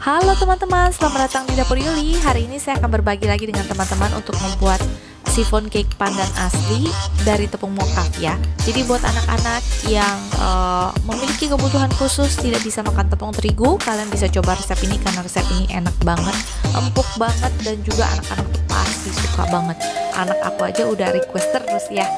Halo teman-teman, selamat datang di Dapur Yuli. Hari ini saya akan berbagi lagi dengan teman-teman untuk membuat chiffon cake pandan asli dari tepung mocha ya. Jadi buat anak-anak yang memiliki kebutuhan khusus tidak bisa makan tepung terigu, kalian bisa coba resep ini karena resep ini enak banget, empuk banget, dan juga anak-anak pasti suka banget. Anak aku aja udah request terus ya.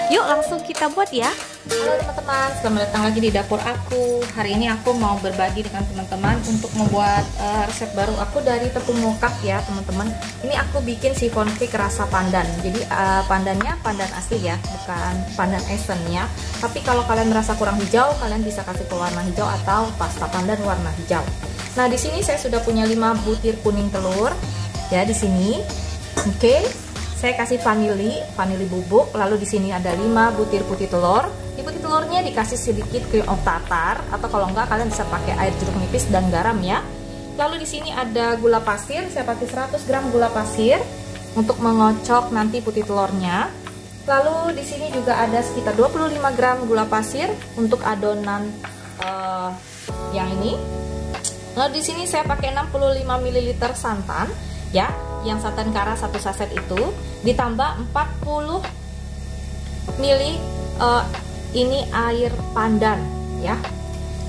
Yuk langsung kita buat ya. Halo teman-teman, selamat datang lagi di dapur aku. Hari ini aku mau berbagi dengan teman-teman untuk membuat resep baru aku dari tepung mocha ya teman-teman. Ini aku bikin chiffon cake rasa pandan. Jadi pandannya pandan asli ya, bukan pandan esen ya. Tapi kalau kalian merasa kurang hijau, kalian bisa kasih ke warna hijau atau pasta pandan warna hijau. Nah di sini saya sudah punya 5 butir kuning telur ya di sini. Oke. Saya kasih vanili bubuk, lalu di sini ada 5 butir putih telur. Di putih telurnya dikasih sedikit cream of tartar, atau kalau enggak kalian bisa pakai air jeruk nipis dan garam ya. Lalu di sini ada gula pasir, saya pakai 100 gram gula pasir untuk mengocok nanti putih telurnya. Lalu di sini juga ada sekitar 25 gram gula pasir untuk adonan yang ini. Lalu di sini saya pakai 65 ml santan ya, yang santan kara 1 saset itu ditambah 40 ml ini air pandan ya.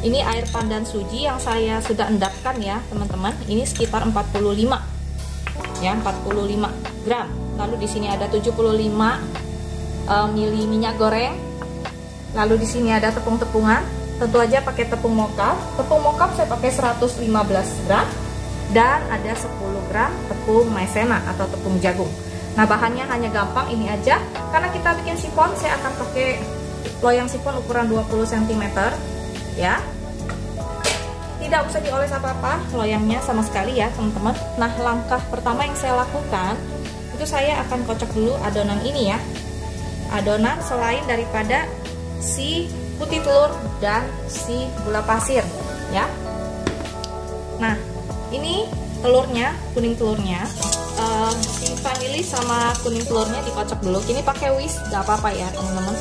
Ini air pandan suji yang saya sudah endapkan ya teman-teman. Ini sekitar 45 ya, 45 gram. Lalu di sini ada 75 ml minyak goreng. Lalu di sini ada tepung-tepungan. Tentu aja pakai tepung mocha. Tepung mocha saya pakai 115 gram. Dan ada 10 gram tepung maizena atau tepung jagung. Nah bahannya hanya gampang ini aja. Karena kita bikin chiffon, saya akan pakai loyang chiffon ukuran 20 cm ya. Tidak usah dioles apa-apa loyangnya sama sekali ya teman-teman. Nah langkah pertama yang saya lakukan itu saya akan kocok dulu adonan ini ya. Adonan selain daripada si putih telur dan si gula pasir ya. Nah ini telurnya, kuning telurnya, si vanili sama kuning telurnya dikocok dulu. Ini pakai whisk, gak apa-apa ya teman-teman.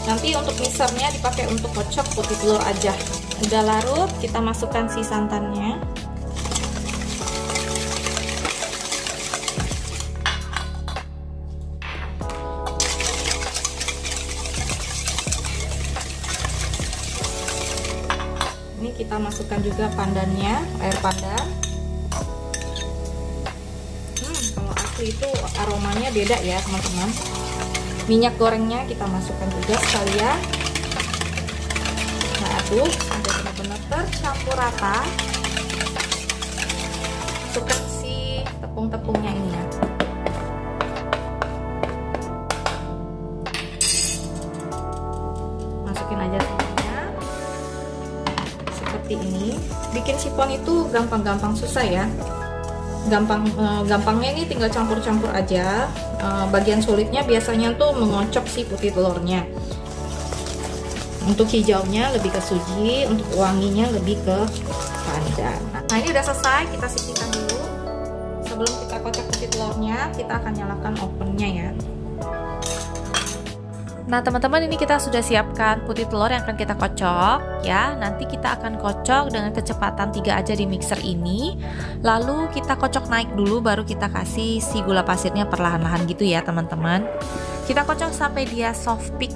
Nanti untuk mixernya dipakai untuk kocok putih telur aja. Udah larut, kita masukkan si santannya. Ini kita masukkan juga pandannya, air pandan. Kalau asli itu aromanya beda ya teman-teman. Minyak gorengnya kita masukkan juga sekalian. Nah aduk sampai benar-benar tercampur rata. Masukkan si tepung-tepungnya ini ya. Masukin aja ini. Bikin chiffon itu gampang-gampang susah ya. Gampangnya ini tinggal campur-campur aja. Bagian sulitnya biasanya tuh mengocok si putih telurnya. Untuk hijaunya lebih ke suji, untuk wanginya lebih ke pandan. Nah ini udah selesai, kita sisihkan dulu. Sebelum kita kocok putih telurnya, kita akan nyalakan ovennya ya. Nah teman-teman, ini kita sudah siapkan putih telur yang akan kita kocok ya. Nanti kita akan kocok dengan kecepatan 3 aja di mixer ini. Lalu kita kocok naik dulu, baru kita kasih si gula pasirnya perlahan-lahan gitu ya teman-teman. Kita kocok sampai dia soft peak.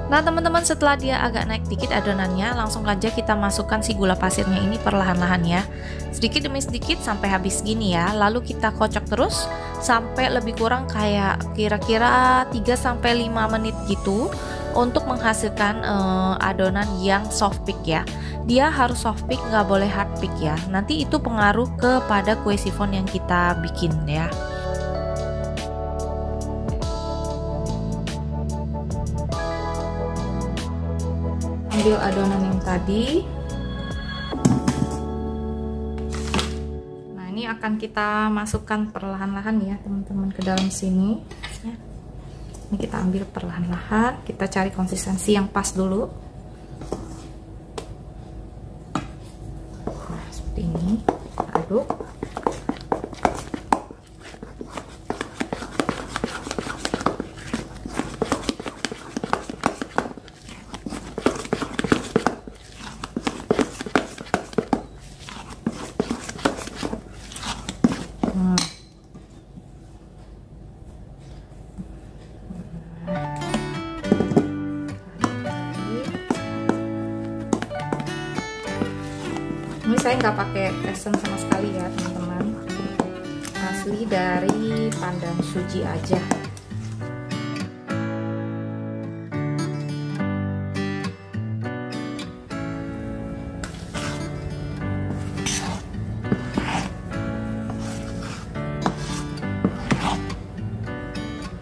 Nah teman-teman, setelah dia agak naik dikit adonannya, langsung aja kita masukkan si gula pasirnya ini perlahan-lahan ya, sedikit demi sedikit sampai habis gini ya. Lalu kita kocok terus sampai lebih kurang kayak kira-kira 3-5 menit gitu, untuk menghasilkan adonan yang soft peak ya. Dia harus soft peak, nggak boleh hard peak ya. Nanti itu pengaruh kepada kue chiffon yang kita bikin ya. Ambil adonan yang tadi. Nah ini akan kita masukkan perlahan-lahan ya teman-teman ke dalam sini ya. Ini kita ambil perlahan-lahan, kita cari konsistensi yang pas dulu. Nah seperti ini, kita aduk. Ini saya nggak pakai essence sama sekali ya teman-teman, asli dari pandan suji aja.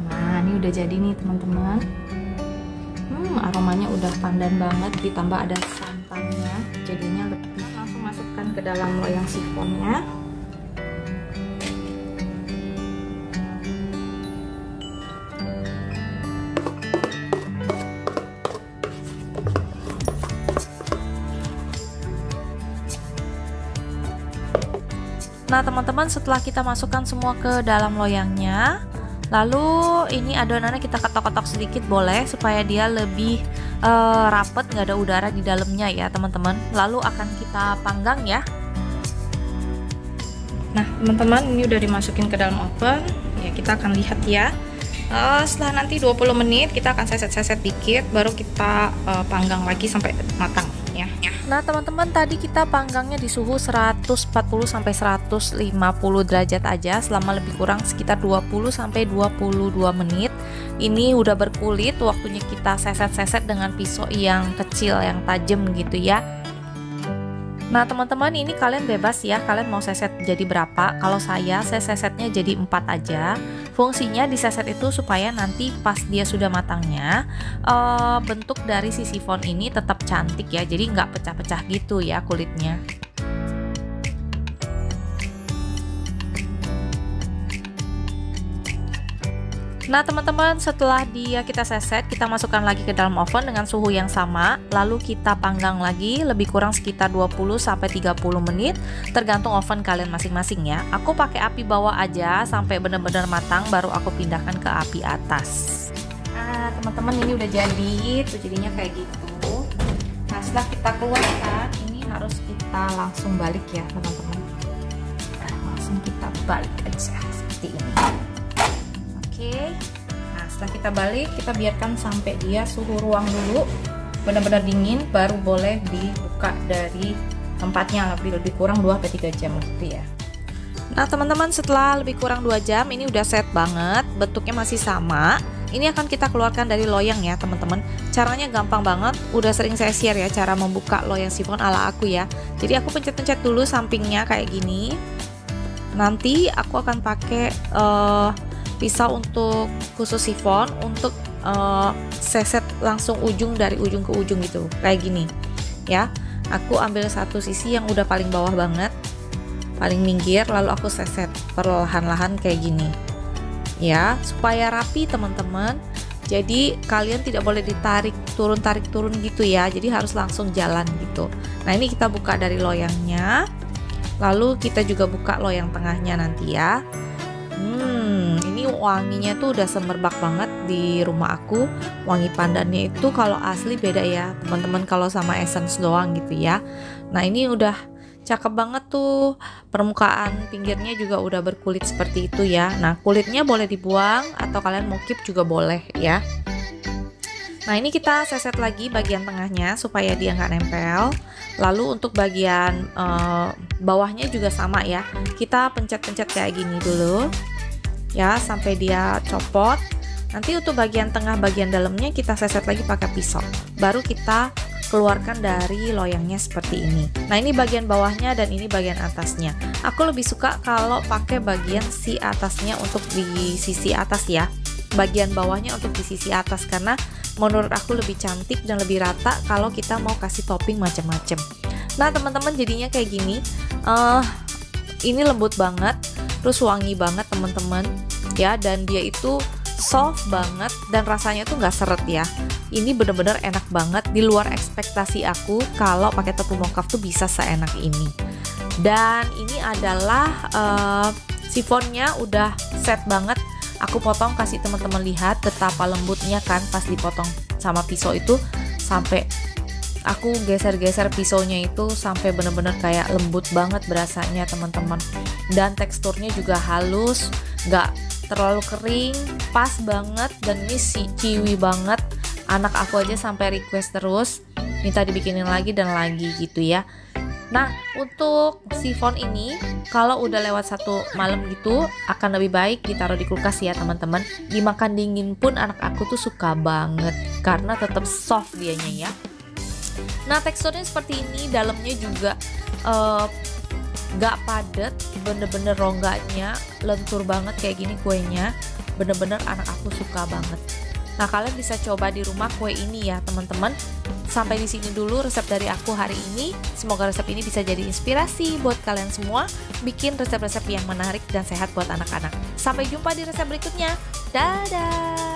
Nah ini udah jadi nih teman-teman. Aromanya udah pandan banget, ditambah ada santannya, jadinya lebih. Langsung masukkan ke dalam loyang sifonnya. Nah teman-teman, setelah kita masukkan semua ke dalam loyangnya, lalu ini adonannya kita ketok-ketok sedikit boleh supaya dia lebih rapet, nggak ada udara di dalamnya ya teman-teman. Lalu akan kita panggang ya. Nah teman-teman, ini udah dimasukin ke dalam oven ya, kita akan lihat ya. Setelah nanti 20 menit kita akan seset-seset dikit, baru kita panggang lagi sampai matang ya. Nah teman-teman, tadi kita panggangnya di suhu 140 sampai 150 derajat aja selama lebih kurang sekitar 20 sampai 22 menit. Ini udah berkulit, waktunya kita seset-seset dengan pisau yang kecil, yang tajam gitu ya. Nah teman-teman, ini kalian bebas ya, kalian mau seset jadi berapa. Kalau saya sesetnya jadi 4 aja. Fungsinya diseset itu supaya nanti pas dia sudah matangnya, bentuk dari si sifon ini tetap cantik ya, jadi nggak pecah-pecah gitu ya kulitnya. Nah teman-teman, setelah dia kita seset, kita masukkan lagi ke dalam oven dengan suhu yang sama, lalu kita panggang lagi lebih kurang sekitar 20 sampai 30 menit, tergantung oven kalian masing-masing ya. Aku pakai api bawah aja sampai benar-benar matang, baru aku pindahkan ke api atas. Nah teman-teman, ini udah jadi, tuh jadinya kayak gitu. Nah setelah kita keluarkan, ini harus kita langsung balik ya teman-teman. Langsung kita balik aja seperti ini. Oke, nah setelah kita balik, kita biarkan sampai dia suhu ruang dulu benar-benar dingin, baru boleh dibuka dari tempatnya lebih kurang 2-3 jam gitu ya. Nah teman-teman, setelah lebih kurang 2 jam ini udah set banget, bentuknya masih sama. Ini akan kita keluarkan dari loyang ya teman-teman. Caranya gampang banget, udah sering saya share ya cara membuka loyang sifon ala aku ya. Jadi aku pencet-pencet dulu sampingnya kayak gini. Nanti aku akan pakai pisau untuk khusus sifon untuk seset langsung ujung dari ujung ke ujung gitu, kayak gini ya. Aku ambil satu sisi yang udah paling bawah banget, paling minggir, lalu aku seset perlahan-lahan kayak gini ya, supaya rapi teman-teman. Jadi kalian tidak boleh ditarik turun gitu ya, jadi harus langsung jalan gitu. Nah ini kita buka dari loyangnya, lalu kita juga buka loyang tengahnya nanti ya. Ini wanginya tuh udah semerbak banget di rumah aku. Wangi pandannya itu kalau asli beda ya teman-teman, kalau sama essence doang gitu ya. Nah ini udah cakep banget tuh, permukaan pinggirnya juga udah berkulit seperti itu ya. Nah kulitnya boleh dibuang atau kalian mau keep juga boleh ya. Nah ini kita seset lagi bagian tengahnya supaya dia nggak nempel. Lalu untuk bagian bawahnya juga sama ya, kita pencet-pencet kayak gini dulu ya sampai dia copot. Nanti untuk bagian tengah, bagian dalamnya kita seset lagi pakai pisau, baru kita keluarkan dari loyangnya seperti ini. Nah ini bagian bawahnya dan ini bagian atasnya. Aku lebih suka kalau pakai bagian si atasnya untuk di sisi atas ya, bagian bawahnya untuk di sisi atas, karena menurut aku lebih cantik dan lebih rata kalau kita mau kasih topping macam-macam. Nah teman-teman, jadinya kayak gini. Ini lembut banget, terus wangi banget teman-teman ya, dan dia itu soft banget dan rasanya tuh nggak seret ya. Ini bener-bener enak banget, di luar ekspektasi aku kalau pakai tepung mokaf tuh bisa seenak ini. Dan ini adalah sifonnya udah set banget. Aku potong, kasih teman-teman lihat betapa lembutnya kan pas dipotong sama pisau itu, sampai aku geser-geser pisaunya itu sampai bener-bener kayak lembut banget berasanya teman-teman. Dan teksturnya juga halus, nggak terlalu kering, pas banget. Dan ini ciwi banget, anak aku aja sampai request terus minta dibikinin lagi dan lagi gitu ya. Nah, untuk sifon ini kalau udah lewat 1 malam gitu akan lebih baik ditaruh di kulkas ya teman-teman. Dimakan dingin pun anak aku tuh suka banget karena tetap soft dianya ya. Nah, teksturnya seperti ini, dalamnya juga gak padat, bener-bener rongganya lentur banget kayak gini kuenya. Bener-bener anak aku suka banget. Nah, kalian bisa coba di rumah kue ini ya teman-teman. Sampai di sini dulu resep dari aku hari ini. Semoga resep ini bisa jadi inspirasi buat kalian semua bikin resep-resep yang menarik dan sehat buat anak-anak. Sampai jumpa di resep berikutnya. Dadah!